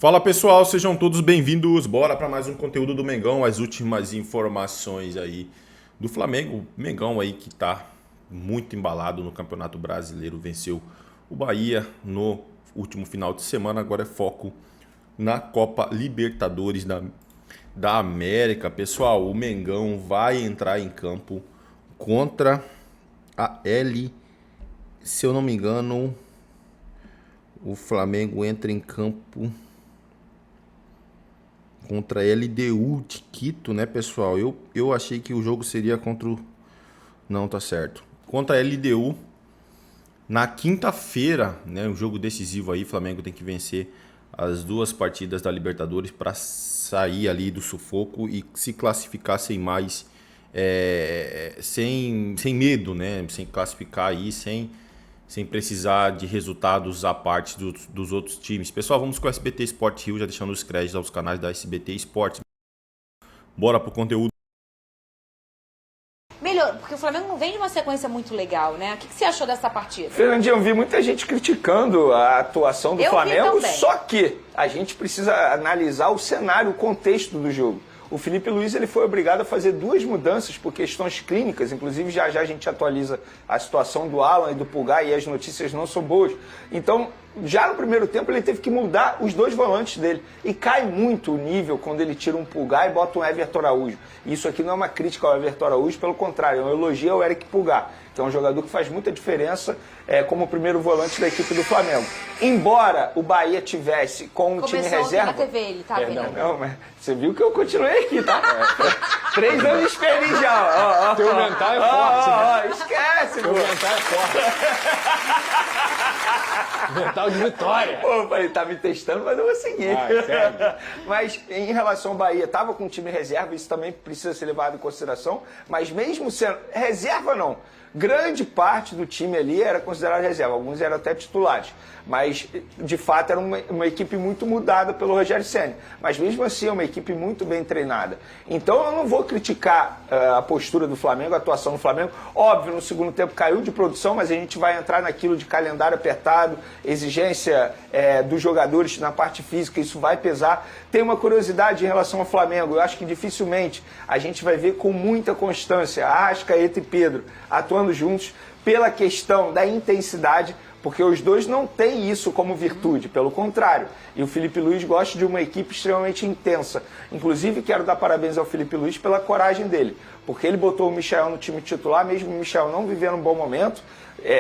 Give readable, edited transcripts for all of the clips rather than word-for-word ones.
Fala pessoal, sejam todos bem-vindos. Bora para mais um conteúdo do Mengão, as últimas informações aí do Flamengo. Mengão aí que tá muito embalado no Campeonato Brasileiro, venceu o Bahia no último final de semana, agora é foco na Copa Libertadores da América. Pessoal, o Mengão vai entrar em campo contra a se eu não me engano, o Flamengo entra em campo contra a LDU de Quito, né, pessoal? Eu achei que o jogo seria contra o... Não, tá certo. Contra a LDU na quinta-feira, né? Um jogo decisivo aí. O Flamengo tem que vencer as duas partidas da Libertadores para sair ali do sufoco e se classificar sem mais... sem medo, né? Sem classificar aí, sem precisar de resultados à parte dos outros times. Pessoal, vamos com o SBT Sport Rio, já deixando os créditos aos canais da SBT Sport. Bora pro conteúdo. Melhor, porque o Flamengo não vem de uma sequência muito legal, né? O que você achou dessa partida? Fernandinho, eu vi muita gente criticando a atuação do Flamengo, também. Só que a gente precisa analisar o cenário, o contexto do jogo. O Felipe Luiz ele foi obrigado a fazer duas mudanças por questões clínicas, inclusive já a gente atualiza a situação do Alan e do Pulgar e as notícias não são boas. Então, já no primeiro tempo ele teve que mudar os dois volantes dele. E cai muito o nível quando ele tira um Pulgar e bota um Everton Araújo. Isso aqui não é uma crítica ao Everton Araújo, pelo contrário, é um elogio ao Eric Pulgar, que é um jogador que faz muita diferença como primeiro volante da equipe do Flamengo. Embora o Bahia tivesse com um time reserva... Começou na TV, ele tá vendo? Não, mas você viu que eu continuei aqui, tá? 3 anos de experiência já. Teu mental é forte, né? Esquece, Teu mental é forte. Mental de vitória. Pô, ele tá me testando, mas eu vou seguir. Segue. Mas em relação ao Bahia, tava com um time reserva, isso também precisa ser levado em consideração, mas mesmo sendo reserva não, grande parte do time ali era considerado reserva, alguns eram até titulares, mas de fato era uma equipe muito mudada pelo Rogério Ceni, mas mesmo assim é uma equipe muito bem treinada. Então eu não vou criticar a postura do Flamengo, a atuação do Flamengo. Óbvio, no segundo tempo caiu de produção, mas a gente vai entrar naquilo de calendário apertado, exigência dos jogadores na parte física, isso vai pesar. Tem uma curiosidade em relação ao Flamengo, eu acho que dificilmente a gente vai ver com muita constância Arrascaeta e Pedro atuando juntos pela questão da intensidade, porque os dois não têm isso como virtude, pelo contrário. E o Felipe Luiz gosta de uma equipe extremamente intensa. Inclusive, quero dar parabéns ao Felipe Luiz pela coragem dele, porque ele botou o Michael no time titular, mesmo o Michael não vivendo um bom momento.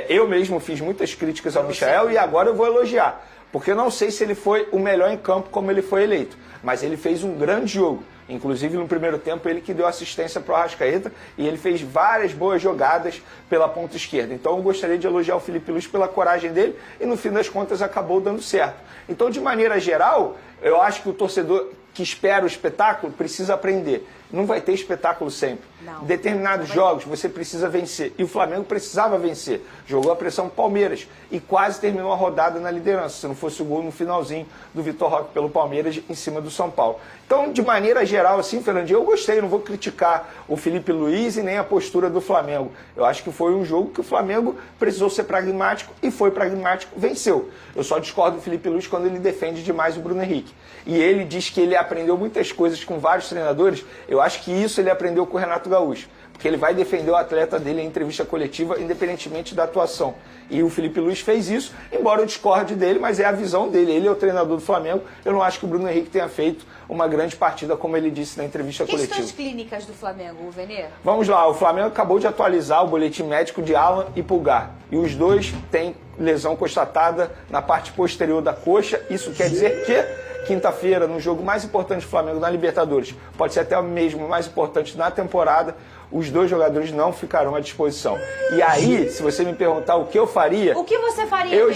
Eu mesmo fiz muitas críticas ao Michael e agora eu vou elogiar, porque eu não sei se ele foi o melhor em campo como ele foi eleito, mas ele fez um grande jogo. Inclusive, no primeiro tempo, ele que deu assistência para o Arrascaeta e ele fez várias boas jogadas pela ponta esquerda. Então, eu gostaria de elogiar o Felipe Luiz pela coragem dele e, no fim das contas, acabou dando certo. Então, de maneira geral, eu acho que o torcedor que espera o espetáculo precisa aprender. Não vai ter espetáculo sempre. Não. Determinados jogos você precisa vencer. E o Flamengo precisava vencer. Jogou a pressão Palmeiras e quase terminou a rodada na liderança, se não fosse o gol no finalzinho do Vitor Roque pelo Palmeiras em cima do São Paulo. Então, de maneira geral, assim, Fernandinho, eu gostei, não vou criticar o Felipe Luiz e nem a postura do Flamengo. Eu acho que foi um jogo que o Flamengo precisou ser pragmático e foi pragmático, venceu. Eu só discordo do Felipe Luiz quando ele defende demais o Bruno Henrique. E ele diz que ele aprendeu muitas coisas com vários treinadores. Eu acho que isso ele aprendeu com o Renato Gaúcho, porque ele vai defender o atleta dele em entrevista coletiva, independentemente da atuação. E o Felipe Luiz fez isso, embora eu discorde dele, mas é a visão dele. Ele é o treinador do Flamengo. Eu não acho que o Bruno Henrique tenha feito uma grande partida, como ele disse na entrevista coletiva. Questões clínicas do Flamengo, Venê? Vamos lá, o Flamengo acabou de atualizar o boletim médico de Alan e Pulgar. E os dois têm lesão constatada na parte posterior da coxa. Isso quer dizer que quinta-feira, no jogo mais importante do Flamengo na Libertadores, pode ser até o mesmo mais importante na temporada, os dois jogadores não ficarão à disposição. E aí, se você me perguntar o que eu faria... O que você faria, eu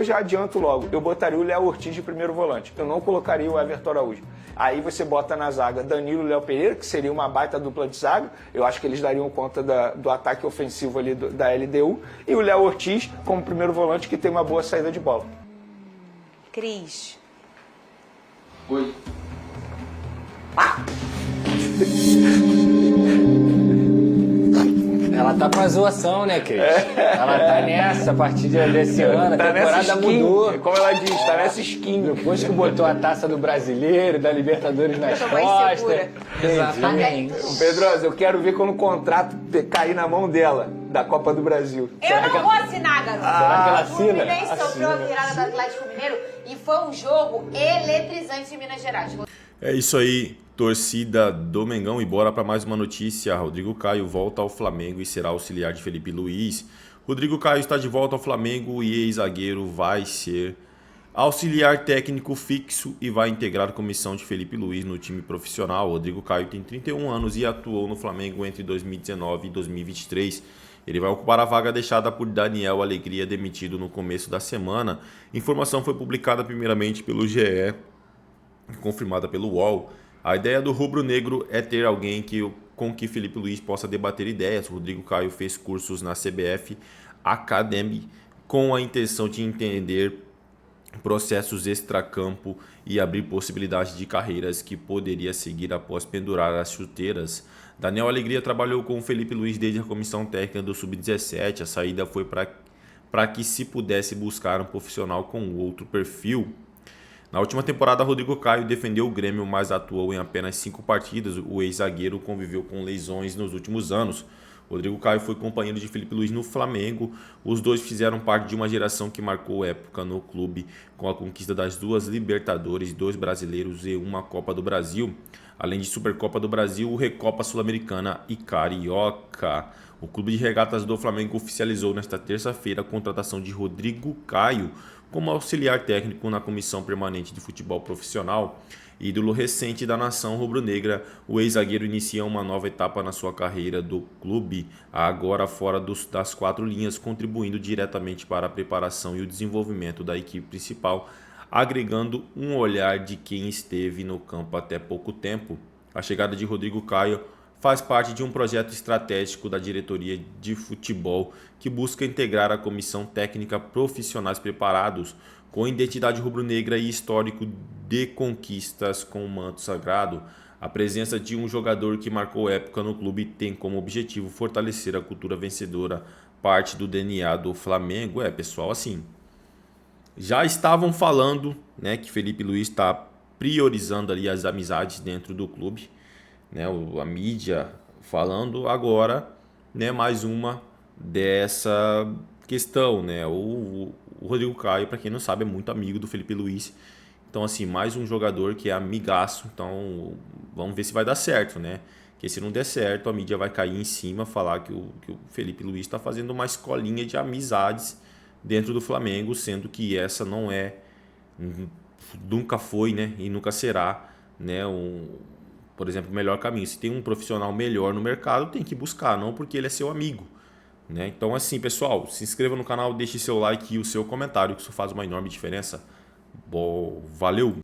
já adianto logo. Eu botaria o Léo Ortiz de primeiro volante. Eu não colocaria o Everton Araújo. Aí você bota na zaga Danilo e Léo Pereira, que seria uma baita dupla de zaga. Eu acho que eles dariam conta do ataque ofensivo ali da LDU. E o Léo Ortiz como primeiro volante, que tem uma boa saída de bola. Cris. Oi. Ela tá com a zoação, né, Cris? Ela tá nessa, a partir desse ano, a Tá nessa temporada skin, mudou. como ela diz, tá nessa skin. Depois que botou a taça do Brasileiro, da Libertadores nas Tô mais costas. segura. Exatamente. Pedrosa, eu quero ver quando o contrato cair na mão dela, da Copa do Brasil. Eu não vou assinar, garoto. Será que ela O Fluminense assina? sofreu a virada do Atlético Mineiro e foi um jogo eletrizante em Minas Gerais. É isso aí, torcida do Mengão, e bora para mais uma notícia. Rodrigo Caio volta ao Flamengo e será auxiliar de Felipe Luiz. Rodrigo Caio está de volta ao Flamengo e ex-zagueiro vai ser auxiliar técnico fixo e vai integrar a comissão de Felipe Luiz no time profissional. Rodrigo Caio tem 31 anos e atuou no Flamengo entre 2019 e 2023. Ele vai ocupar a vaga deixada por Daniel Alegria, demitido no começo da semana. A informação foi publicada primeiramente pelo GE, confirmada pelo UOL. A ideia do rubro-negro é ter alguém com que Felipe Luiz possa debater ideias. Rodrigo Caio fez cursos na CBF Academy com a intenção de entender processos extracampo e abrir possibilidades de carreiras que poderia seguir após pendurar as chuteiras. Daniel Alegria trabalhou com o Felipe Luiz desde a comissão técnica do Sub-17. A saída foi para que se pudesse buscar um profissional com outro perfil. Na última temporada, Rodrigo Caio defendeu o Grêmio, mas atuou em apenas 5 partidas. O ex-zagueiro conviveu com lesões nos últimos anos. Rodrigo Caio foi companheiro de Felipe Luiz no Flamengo. Os dois fizeram parte de uma geração que marcou época no clube, com a conquista das 2 Libertadores, 2 Brasileiros e 1 Copa do Brasil. Além de Supercopa do Brasil, Recopa Sul-Americana e Carioca. O Clube de Regatas do Flamengo oficializou nesta terça-feira a contratação de Rodrigo Caio como auxiliar técnico na Comissão Permanente de Futebol Profissional. Ídolo recente da nação rubro-negra, o ex-zagueiro inicia uma nova etapa na sua carreira do clube, agora fora das 4 linhas, contribuindo diretamente para a preparação e o desenvolvimento da equipe principal, agregando um olhar de quem esteve no campo até pouco tempo. A chegada de Rodrigo Caio faz parte de um projeto estratégico da diretoria de futebol que busca integrar a comissão técnica profissionais preparados com identidade rubro-negra e histórico de conquistas com o manto sagrado. A presença de um jogador que marcou época no clube tem como objetivo fortalecer a cultura vencedora, parte do DNA do Flamengo. Pessoal, assim, já estavam falando, né, que Felipe Luiz está priorizando ali as amizades dentro do clube, né, a mídia falando agora, né, mais uma dessa questão, né? O Rodrigo Caio, para quem não sabe, é muito amigo do Felipe Luiz. Então, assim, mais um jogador que é amigaço. Então, vamos ver se vai dar certo, né? Porque se não der certo, a mídia vai cair em cima, falar que o Felipe Luiz está fazendo uma escolinha de amizades dentro do Flamengo, sendo que essa não é, nunca foi, né? E nunca será, né? Por exemplo, o melhor caminho. Se tem um profissional melhor no mercado, tem que buscar, não porque ele é seu amigo, né? Então, assim, pessoal, se inscreva no canal, deixe seu like e o seu comentário, que isso faz uma enorme diferença. Bom, valeu!